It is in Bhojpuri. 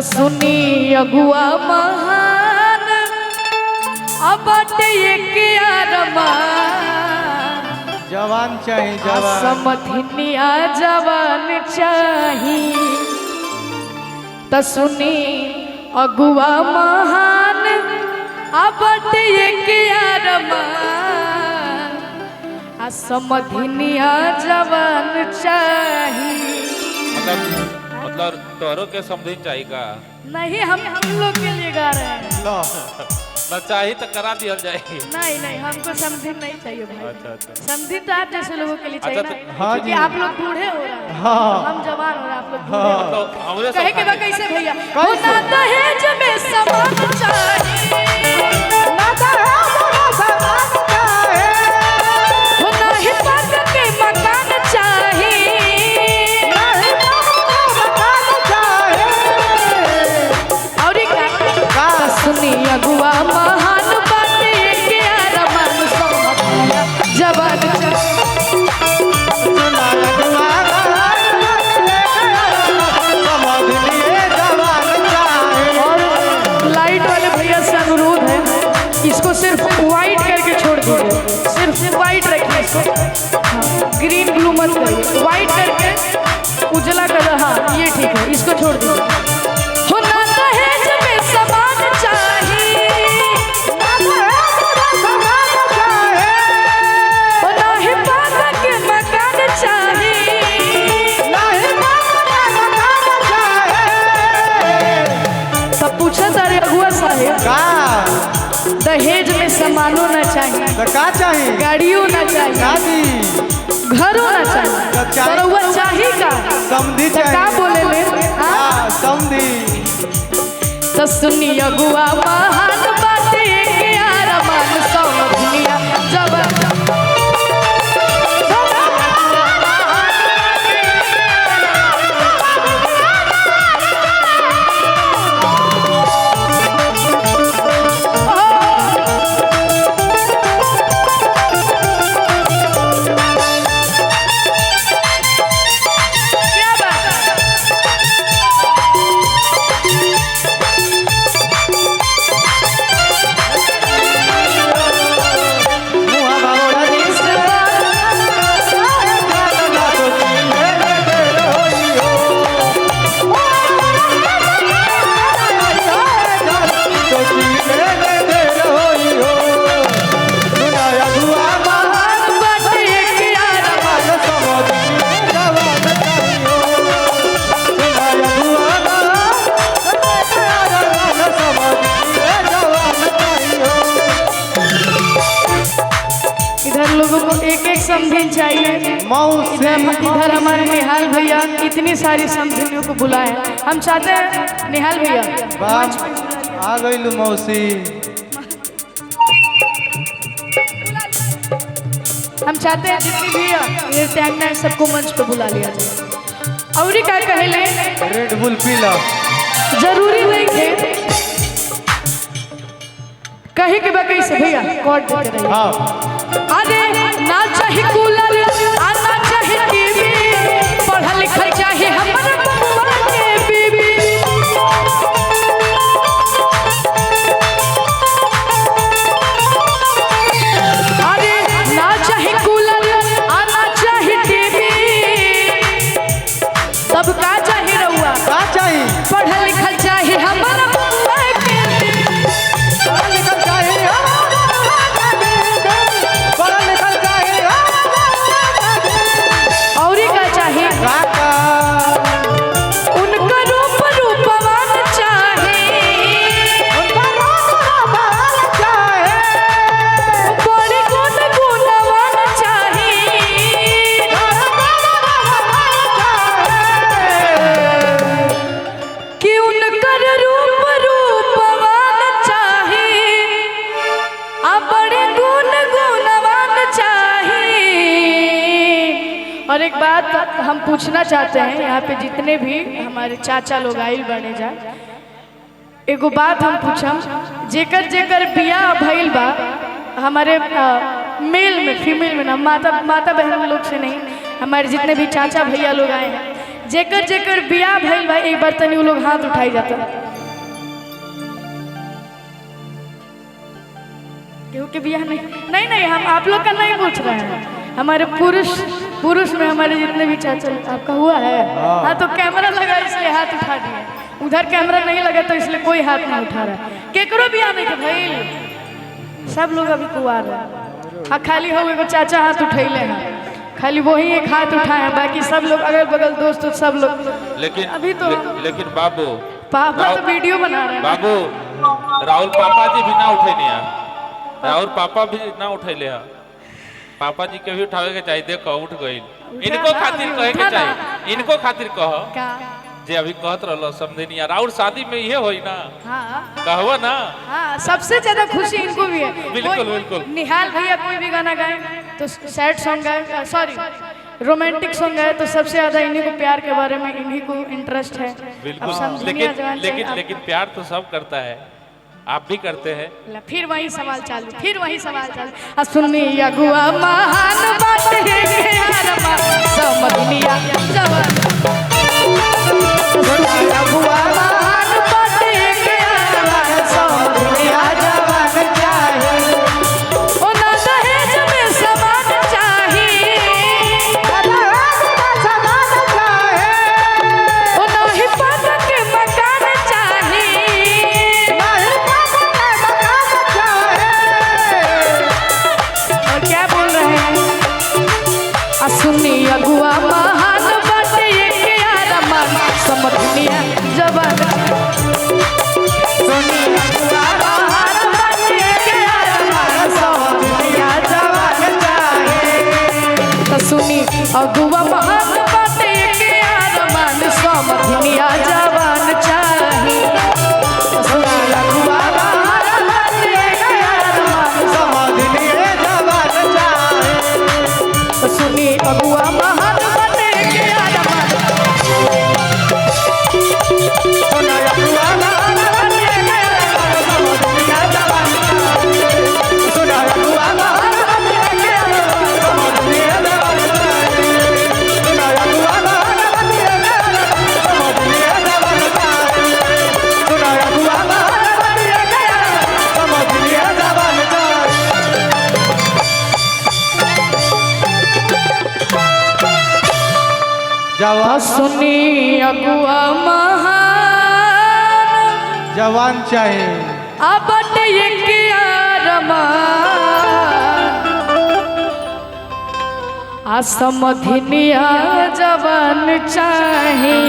सुनी अगुआ महान अब जवान चाहिए जवान समधिनिया जवान चाही त सुनी अगुआ महान अब समधिनिया जवान चाही। मतलब तोहरों के समझी चाहिए का नहीं, हम लोग के लिए गा रहे हैं। ना चाहिए तो करा दिया जाएगी। नहीं नहीं, हमको समधिन नहीं चाहिए भाई। अच्छा। समधिन तो आप जैसे लोगों के लिए चाहिए अच्छा, ना, हाँ क्योंकि जी। आप लोग बूढ़े हो रहे हैं। हाँ। हम जवान हो रहे हैं, आप लोग बूढ़े हो रहे हैं। हमरे कहे के बा कैसे भैया, हो कैसे? ना दहेज में सामान चाहिए, ना दहेज में सामान चाहिए, हो ना ही पग के मकान चाहिए, ना ही पग के मकान चाहिए। और का सुनी अगुआ महान बातें के अरमान समधिनिया जवान इसको सिर्फ व्हाइट करके छोड़ दीजिए, सिर्फ व्हाइट रखिए इसको, ग्रीन ब्लू मत करिए, व्हाइट करके उजला कलर, हाँ ये ठीक है, इसको छोड़ दीजिए। हो ना दहेज में सामान चाहिए, हो ना ही पाग के मकान चाहिए, तब पूछा तारे अगुआ साहेब दहेज में सामानों ना चाहिए, तो का चाहिए, गाड़ियों ना चाहिए, शादी घरों ना चाहिए, और वो चाहिए का समझी तो का चाहिए। बोले ले हाँ? समझी तो सुनी अगुआ महान बातें के अरमान समधिनिया जवान समधिन चाहिए। इधर हमारे निहाल भैया इतनी सारी समधिनियों को बुलाए, हम चाहते हैं निहाल भैया आ गई मौसी, हम चाहते हैं जितनी भी नृत्यांगना है सबको मंच पे बुला लिया जाए। और क्या कहले रेड बुल पीला जरूरी नहीं है कहीं के बाकी से भैया कॉर्ड देते रहिए। हाँ अरे ना चाहे कूलर ना चाहे टीवी, पढ़ा लिखा चाहे हमारे बबुआ के बीबी, अरे ना चाहे कूलर ना चाहे टीवी, तब का चाहे रहुआ का चाहिए, पढ़ा लिखा चाहे हमारा बबुआ के बीबी, पढ़ा लिखा चाहिए, पढ़ा लिखा चाहिए, और का चाहे काका उनका रूप रूपवान चाहे, उनका रूप चाहिए, बड़े गुण गुणवान चाहे, कि उनकर रूप रूपवान चाहे, आ बड़े गुण गुणवान चाहे। और एक बात हम पूछना चाहते हैं, यहाँ पे जितने भी हमारे चाचा लोग आइल बने जाए, एगो बात हम पूछम, जेकर जेकर बियाह भइल बा हमारे मेल में फीमेल में ना, माता बहन लोग से नहीं, हमारे जितने भी चाचा भैया लोग आए हैं, जेकर जेकर बियाह भइल बा एक बार तनी वो लोग हाथ उठाई जाता। क्योंकि बियाह नहीं नहीं हम आप लोग का नहीं पूछ रहे हैं। हमारे पुरुष में हमारे जितने भी चाचा आपका हुआ है। हाँ तो कैमरा लगा इसलिए हाथ उठा दिए, उधर कैमरा नहीं लगा तो इसलिए कोई हाथ नहीं उठा रहा। केकरो बियाह नहीं के भाई, सब लोग अभी कुंवार है। हाँ खाली हो गए चाचा हाथ उठैले हैं, खाली वही एक हाथ उठाए हैं, बाकी सब लोग अगल बगल दोस्त सब लोग। लेकिन अभी तो लेकिन बाबू पापा तो वीडियो बना रहे हैं। बाबू राहुल पापा जी भी ना उठे नहीं, राहुल पापा भी ना उठे ले। पापा जी के भी उठावे के चाहिए। देखो उठ गई, इनको खातिर कहे के चाहिए, इनको खातिर कहो जे अभी कहत रहो समझे नहीं। राहुल शादी में ये होई ना। हाँ कहवा ना। हाँ सबसे ज्यादा खुशी इनको भी है। बिल्कुल बिल्कुल। निहाल भैया कोई भी गाना गाए तो सैड सॉन्ग गाए, सॉरी रोमांटिक सॉन्ग गाए तो सबसे ज्यादा इन्हीं को प्यार के बारे में इन्हीं को इंटरेस्ट है। बिल्कुल। लेकिन प्यार तो सब करता है, आप भी करते हैं। फिर वही सवाल चालू। सुननी अगुआ महान बात है के यारमा समझनिया जवान। सुननी अगुआ महान बात है के यारमा समझनिया जवान चाहे। ओ ना दहेज में समान चाहिए, समान चाहे, ओ ना ही पता के मकान चाहिए। और क्या बोल रहे हैं? सुनी अगुआ महान बाटे के यारमा समझनिया जवान। सुनी अगुआ महान बाटे के यारमा समझनिया जवान चाहे। तो सुनी अगुआ महान बाटे के यारमा समझनिया जवान चाहे। सुनी अगुआ महान बाटे के यारमा समझनिया जवान चाहे। सुनी अगुआ महान बने के यारमा। सुना अगुआ महान बने के यारमा समझनिया जवान चाहे। सुना अगुआ महान बने के यारमा समझनिया जवान चाहे। सुना अगुआ महान बने के यारमा समझनिया जवान चाहे। सुना अगुआ महान बने के यारमा समझनिया जवान चाहे। जवान सुनी अगुआ महान जवान चाहे। अब के यारमा समझनिया जवान चाहे।